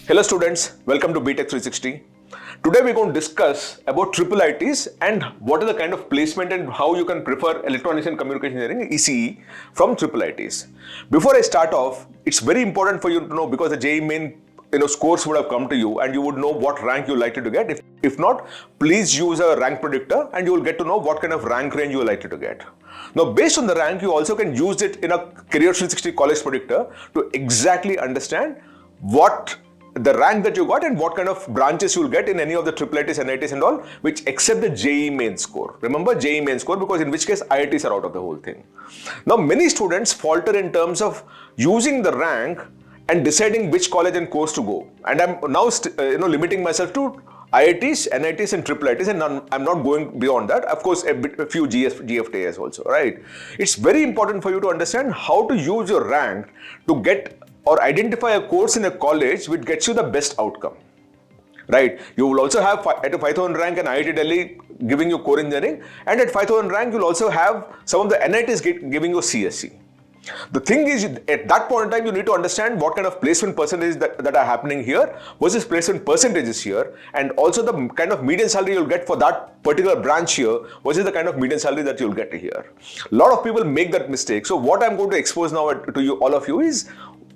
Hello students, welcome to B.Tech 360. Today we're going to discuss about IIITs and what is the kind of placement and how you can prefer Electronics and Communication Engineering ECE from IIITs. Before I start off, it's very important for you to know because the JEE main scores would have come to you and you would know what rank you're likely to get. If not, please use a rank predictor and you will get to know what kind of rank range you're likely to get. Now, based on the rank, you also can use it in a Career 360 college predictor to exactly understand what the rank that you got and what kind of branches you'll get in any of the IIITs, NITs and all, which except the JEE main score. Remember JEE main score, because in which case IITs are out of the whole thing. Now, many students falter in terms of using the rank and deciding which college and course to go. And I'm now limiting myself to IITs, NITs and IIITs, and I'm not going beyond that. Of course, a few GFTs also, right? It's very important for you to understand how to use your rank to get or identify a course in a college which gets you the best outcome, right? You will also have at a 5,000 rank an IIT Delhi giving you core engineering, and at 5,000 rank you'll also have some of the NITs giving you CSE. The thing is, at that point in time, you need to understand what kind of placement percentages that are happening here versus placement percentages here, and also the kind of median salary you'll get for that particular branch here versus the kind of median salary that you'll get here. A lot of people make that mistake. So what I'm going to expose now to you, all of you, is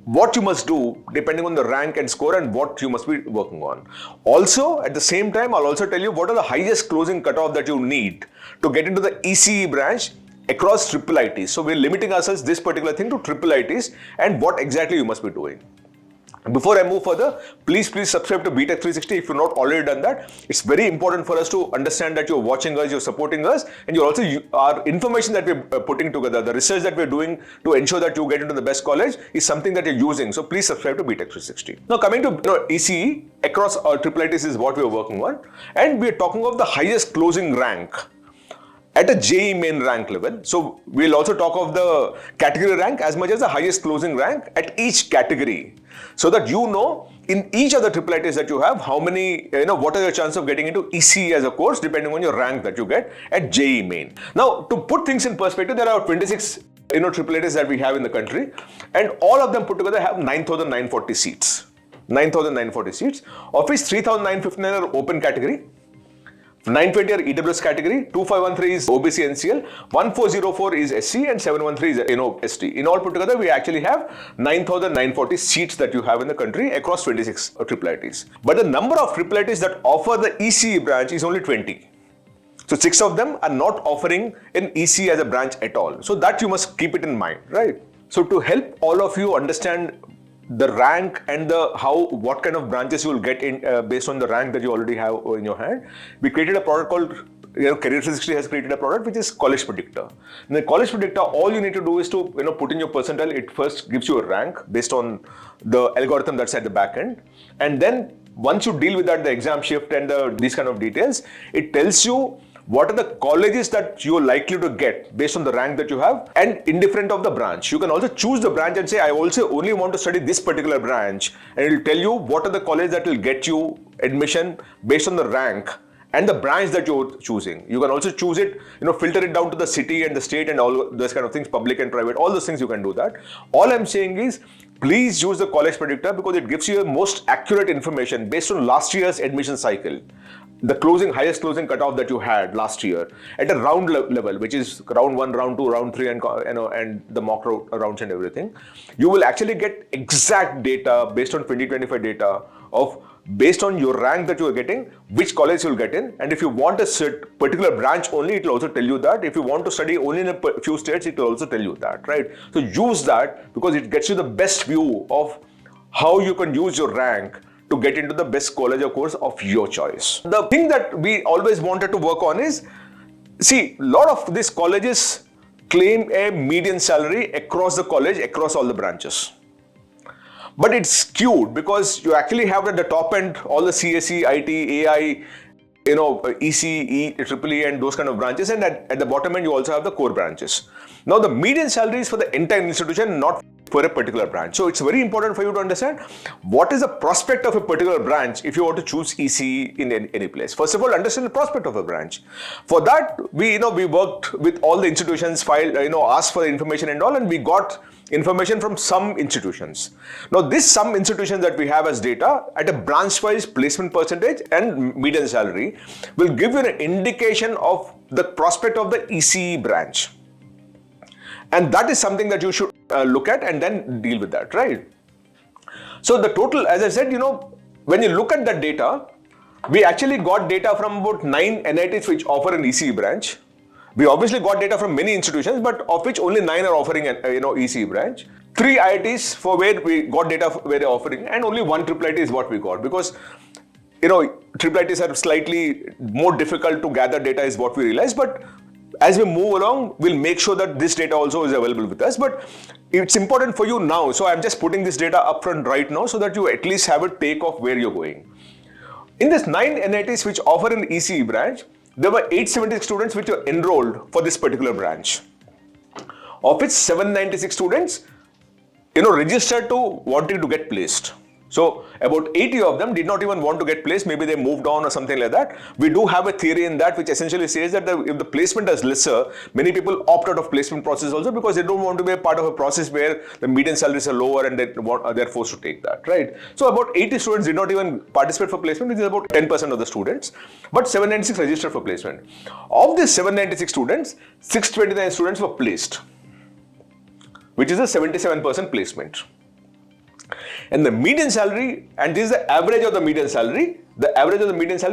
what you must do depending on the rank and score and what you must be working on. Also, at the same time, I'll also tell you what are the highest closing cutoff that you need to get into the ECE branch across IIITs. So we're limiting ourselves this particular thing to IIITs and what exactly you must be doing. Before I move further, please subscribe to B.Tech 360 if you've not already done that. It's very important for us to understand that you're watching us, you're supporting us, and you're also our information that we're putting together, the research that we're doing to ensure that you get into the best college is something that you're using. So please subscribe to B.Tech 360. Now coming to ECE across our IIITs is what we're working on, and we're talking of the highest closing rank at a JEE main rank level. So we'll also talk of the category rank as much as the highest closing rank at each category, so that you know in each of the IIITs that you have how many, what are your chances of getting into ECE as a course depending on your rank that you get at JEE main. Now, to put things in perspective, there are 26 IIITs that we have in the country, and all of them put together have 9,940 seats. 9,940 seats, of which 3,959 are open category, 920 are EWS category, 2513 is OBC NCL, 1404 is SC, and 713 is ST. In all put together, we actually have 9,940 seats that you have in the country across 26 IIITs. But the number of IIITs that offer the ECE branch is only 20. So 6 of them are not offering an ECE as a branch at all. So that you must keep it in mind, right? So to help all of you understand the rank and what kind of branches you will get in based on the rank that you already have in your hand, we created a product called Career 360 has created a product which is College Predictor. In the College Predictor, all you need to do is to put in your percentile. It first gives you a rank based on the algorithm that's at the back end, and then once you deal with that, the exam shift and these kind of details, it tells you what are the colleges that you're likely to get based on the rank that you have and indifferent of the branch. You can also choose the branch and say, I also only want to study this particular branch, and it will tell you what are the colleges that will get you admission based on the rank and the branch that you're choosing. You can also choose it, filter it down to the city and the state and all those kind of things, public and private, all those things you can do that. All I'm saying is, please use the College Predictor because it gives you the most accurate information based on last year's admission cycle. The highest closing cutoff that you had last year at a round level, which is round 1, round 2, round 3, and the mock rounds and everything, you will actually get exact data based on 2025 data of based on your rank that you are getting, which college you'll get in, and if you want a particular branch only, it will also tell you that. If you want to study only in a few states, it will also tell you that, right? So use that because it gets you the best view of how you can use your rank to get into the best college or course of your choice. The thing that we always wanted to work on is, see, a lot of these colleges claim a median salary across the college, across all the branches. But it's skewed because you actually have at the top end all the CSE, IT, AI, ECE, EEE and those kind of branches, and at the bottom end you also have the core branches. Now the median salary is for the entire institution, not for a particular branch. So it's very important for you to understand what is the prospect of a particular branch if you want to choose ECE in any place. First of all, understand the prospect of a branch. For that, we worked with all the institutions, asked for the information and all, and we got information from some institutions. Now this some institutions that we have as data at a branch-wise placement percentage and median salary will give you an indication of the prospect of the ECE branch. And that is something that you should look at and then deal with that, right? So the total, as I said, when you look at that data, we actually got data from about 9 NITs which offer an ECE branch. We obviously got data from many institutions, but of which only 9 are offering an ECE branch. 3 IITs for where we got data where they're offering, and only 1 IIIT is what we got, because IIITs are slightly more difficult to gather data is what we realized. But as we move along, we'll make sure that this data also is available with us. But it's important for you now. So I'm just putting this data up front right now so that you at least have a take of where you're going. In this 9 NITs which offer an ECE branch, there were 876 students which were enrolled for this particular branch, of which 796 students, registered to wanting to get placed. So about 80 of them did not even want to get placed. Maybe they moved on or something like that. We do have a theory in that which essentially says that if the placement is lesser, many people opt out of placement process also because they don't want to be a part of a process where the median salaries are lower and they're forced to take that, right? So about 80 students did not even participate for placement, which is about 10% of the students, but 796 registered for placement. Of these 796 students, 629 students were placed, which is a 77% placement. And the median salary, and this is the average of the median salary,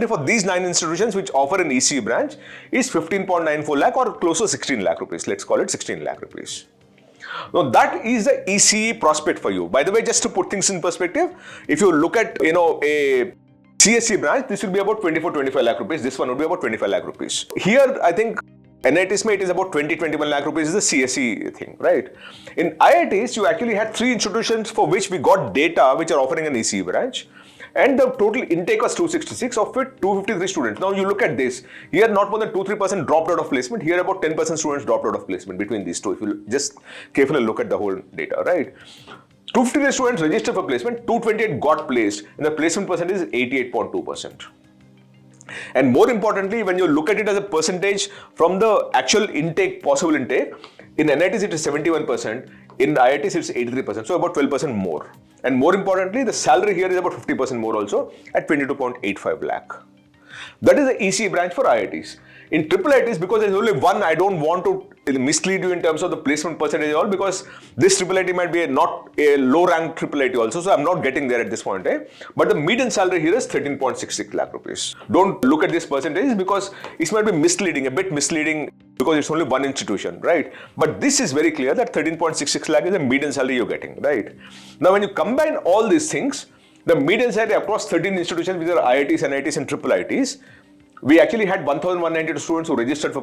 for these 9 institutions which offer an ECE branch is 15.94 lakh or close to 16 lakh rupees. Let's call it 16 lakh rupees. Now that is the ECE prospect for you. By the way, just to put things in perspective, if you look at a CSE branch, this will be about 24-25 lakh rupees. This one would be about 25 lakh rupees. Here, I think NITs it is about 20-21 lakh rupees is the CSE thing, right? In IITs, you actually had 3 institutions for which we got data which are offering an ECE branch, and the total intake was 266, of it 253 students. Now you look at this, here not more than 2-3% dropped out of placement, here about 10% students dropped out of placement between these two, if you just carefully look at the whole data, right? 253 students registered for placement, 228 got placed, and the placement percentage is 88.2%. And more importantly, when you look at it as a percentage from the actual intake, possible intake, in NITs it is 71%, in IITs it's 83%, so about 12% more. And more importantly, the salary here is about 50% more also at 22.85 lakh. That is the ECE branch for IITs. In IIITs, because there's only one, I don't want to mislead you in terms of the placement percentage at all, because this IIIT might be not a low ranked IIIT also, so I'm not getting there at this point. But the median salary here is 13.66 lakh rupees. Don't look at this percentage because it might be misleading, a bit misleading, because it's only one institution, right? But this is very clear that 13.66 lakh is the median salary you're getting, right? Now when you combine all these things, the median salary across 13 institutions, which are IITs, NITs and IIITs, we actually had 1,192 students who registered for,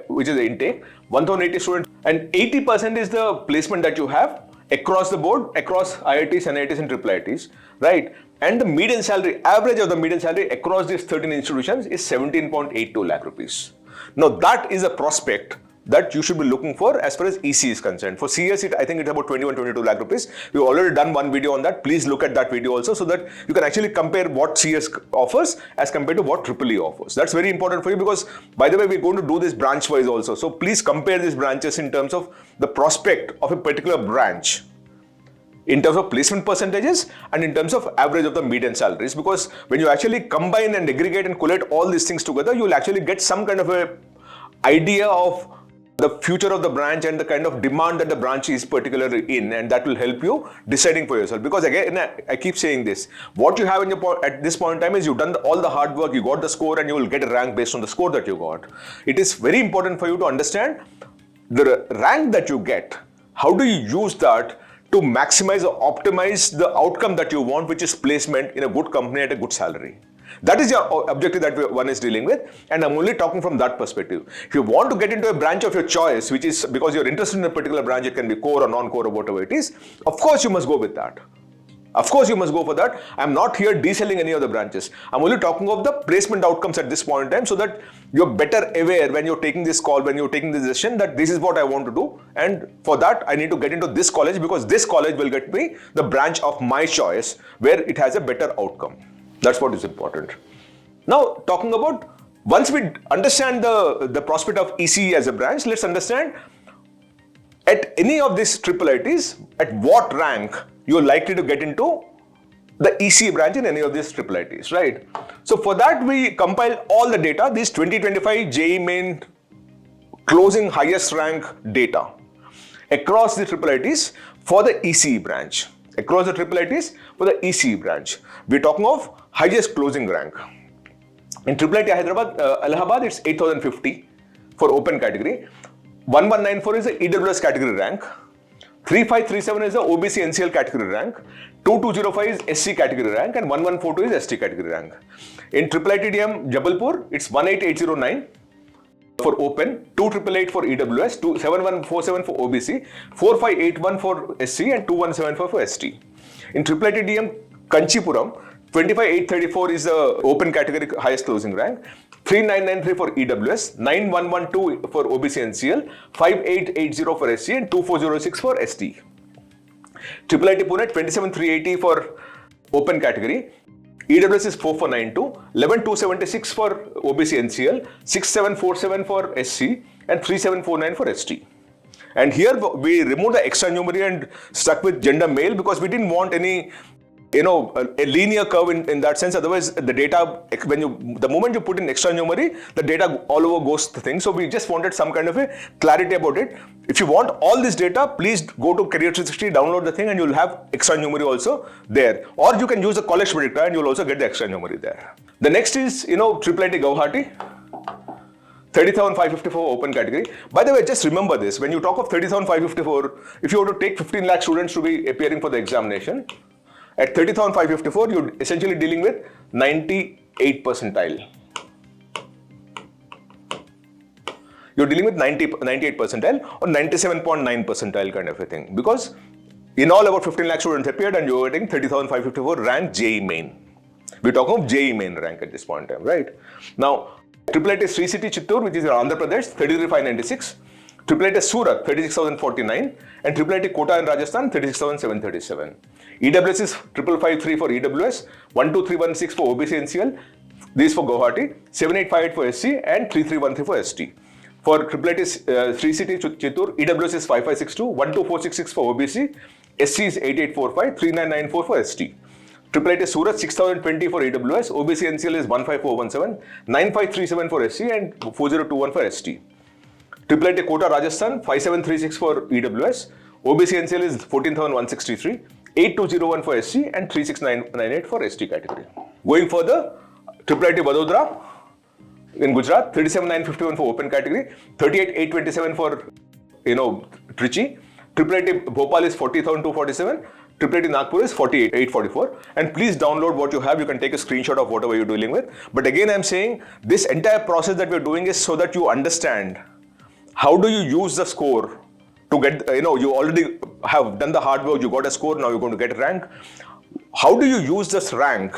which is the intake, 1,080 students, and 80% is the placement that you have across the board, across IITs, NITs and IIITs, right? And the median salary, average of the median salary across these 13 institutions is 17.82 lakh rupees. Now that is a prospect that you should be looking for as far as ECE is concerned. For CS, I think it's about 21-22 lakh rupees. We've already done one video on that. Please look at that video also so that you can actually compare what CS offers as compared to what EEE offers. That's very important for you because, by the way, we're going to do this branch wise also. So please compare these branches in terms of the prospect of a particular branch, in terms of placement percentages and in terms of average of the median salaries, because when you actually combine and aggregate and collate all these things together, you will actually get some kind of a idea of the future of the branch and the kind of demand that the branch is particularly in, and that will help you deciding for yourself. Because again, I keep saying this, what you have in your at this point in time is you've done all the hard work, you got the score, and you will get a rank based on the score that you got. It is very important for you to understand the rank that you get. How do you use that to maximize or optimize the outcome that you want, which is placement in a good company at a good salary? That is your objective that one is dealing with, and I'm only talking from that perspective. If you want to get into a branch of your choice, which is because you're interested in a particular branch, it can be core or non-core or whatever it is, of course you must go with that. Of course you must go for that. I'm not here deselling any of the branches. I'm only talking of the placement outcomes at this point in time so that you're better aware when you're taking this call, when you're taking this decision, that this is what I want to do, and for that I need to get into this college because this college will get me the branch of my choice where it has a better outcome. That's what is important. Now, talking about, once we understand the prospect of ECE as a branch, let's understand at any of these IIITs, at what rank you're likely to get into the ECE branch in any of these IIITs, right? So for that, we compile all the data, these 2025 JEE main closing highest rank data across the IIITs for the ECE branch. Across the IIITs for the ECE branch. We're talking of highest closing rank. In IIIT Hyderabad, Allahabad, it's 8050 for open category. 1194 is the EWS category rank. 3537 is the OBC NCL category rank. 2205 is SC category rank, and 1142 is ST category rank. In IIIT Jabalpur, it's 18809 for open, 2888 for EWS, 7147 for OBC, 4581 for SC, and 2174 for ST. In IIIT Kanchipuram, 25834 is the open category highest closing rank, 3993 for EWS, 9112 for OBC NCL, 5880 for SC, and 2406 for ST. IIIT Pune, 27380 for open category, EWS is 4492, 11276 for OBC NCL, 6747 for SC, and 3749 for ST. And here we removed the extra numeracy and stuck with gender male because we didn't want any, a linear curve in that sense. Otherwise, the data, the moment you put in extra numeracy, the data all over goes the thing. So we just wanted some kind of a clarity about it. If you want all this data, please go to Career 360, download the thing, and you'll have extra numeracy also there. Or you can use the college predictor and you'll also get the extra numeracy there. The next is, IIIT Guwahati. 30,554 open category. By the way, just remember this. When you talk of 30,554, if you were to take 15 lakh students to be appearing for the examination, at 30,554, you're essentially dealing with 98 percentile. You're dealing with 98 percentile or 97.9 percentile kind of a thing. Because in all, about 15 lakh students appeared and you're getting 30,554 rank JEE main. We're talking of JEE main rank at this point in time, right? Now, IIIT Sri City Chittoor, which is in Andhra Pradesh, 33,596. IIIT Surat, 36,049. And IIIT Kota in Rajasthan, 36,737. EWS is 5553 for EWS, 12316 for OBC NCL, these for Guwahati, 7858 for SC, and 3313 for ST. For IIIT Sri City Chittoor, EWS is 5562, 12466 for OBC, SC is 8845, 3994 for ST. IIIT Surat 6020 for EWS, OBC NCL is 15417, 9537 for SC, and 4021 for ST. IIIT Kota Rajasthan 5736 for EWS, OBC NCL is 14163, 8201 for SC, and 36998 for ST category. Going further, IIIT Vadodara in Gujarat, 37951 for open category, 38827 for Trichy. IIIT Bhopal is 40,247. IIIT Nagpur is 48,844. And please download what you have. You can take a screenshot of whatever you're dealing with. But again, I'm saying this entire process that we're doing is so that you understand how do you use the score to get, you already have done the hard work, you got a score, now you're going to get a rank. How do you use this rank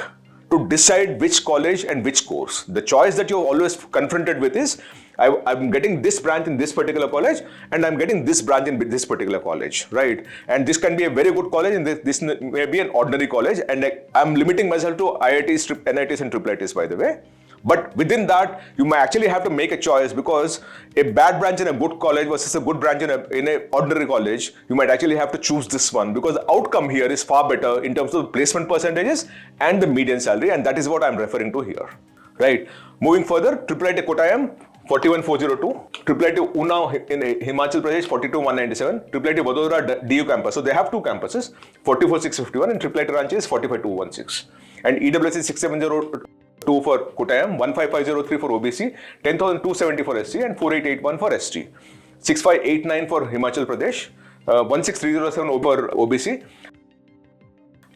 to decide which college and which course? The choice that you're always confronted with is, I'm getting this branch in this particular college and I'm getting this branch in this particular college, right? And this can be a very good college and this may be an ordinary college, and I'm limiting myself to IITs, NITs and IIITs, by the way. But within that, you might actually have to make a choice, because a bad branch in a good college versus a good branch in an ordinary college, you might actually have to choose this one, because the outcome here is far better in terms of placement percentages and the median salary, and that is what I'm referring to here, right? Moving further, IIIT Kottayam 41402, IIIT Una in Himachal Pradesh 42197, IIIT Vadodara DU campus. So they have two campuses, 44651, and IIIT Ranchi is 45216, and EWS is 6702 for Kottayam, 15503 for OBC, 10,270 for SC, and 4881 for ST. 6589 for Himachal Pradesh, 16307 for OBC,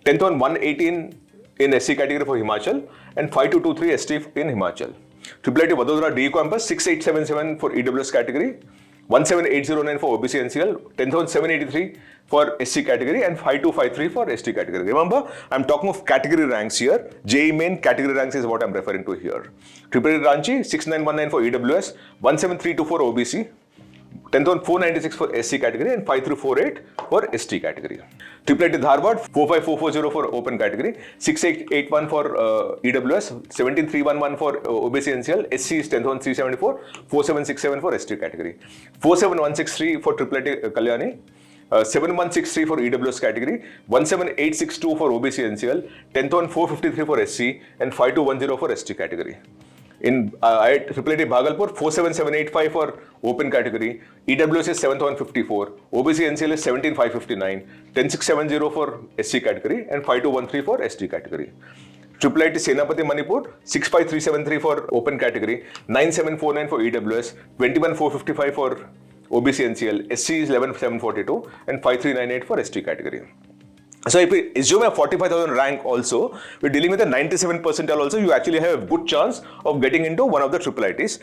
10,118 in SC category for Himachal, and 5223 ST in Himachal. IIIT Vadodara DU campus, 6877 for EWS category, 17809 for OBC NCL, 10,783 for SC category, and 5253 for ST category. Remember, I'm talking of category ranks here. JEE main category ranks is what I'm referring to here. IIIT Ranchi 6919 for EWS, 17324 OBC, 10,496 for SC category and 5348 for ST category. IIIT Hyderabad 45440 for open category, 6881 for EWS, 17311 for OBC NCL, SC is 10,374, 4767 for ST category, 47163 for IIIT Kalyani, 7163 for EWS category, 17862 for OBC NCL, 10,453 for SC and 5210 for ST category. In IIIT Bangalore, 47785 for open category, EWS is 7154, OBC NCL is 17559, 10670 for SC category and 5213 for ST category. IIIT Senapati Manipur, 65373 for open category, 9749 for EWS, 21455 for OBC NCL, SC is 11742 and 5398 for ST category. So if we assume a 45,000 rank also, we're dealing with a 97 percentile also, you actually have a good chance of getting into one of the IIITs.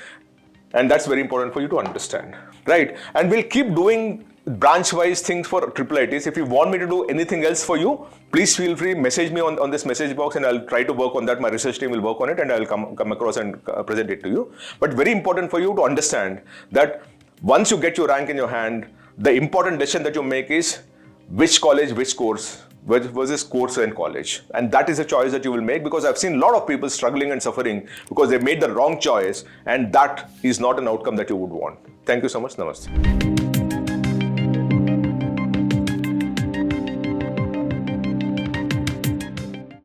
And that's very important for you to understand, right? And we'll keep doing branch-wise things for IIITs. If you want me to do anything else for you, please feel free, message me on this message box and I'll try to work on that. My research team will work on it and I'll come across and present it to you. But very important for you to understand that once you get your rank in your hand, the important decision that you make is which college, which course, versus course and college. And that is a choice that you will make, because I've seen a lot of people struggling and suffering because they made the wrong choice, and that is not an outcome that you would want. Thank you so much. Namaste.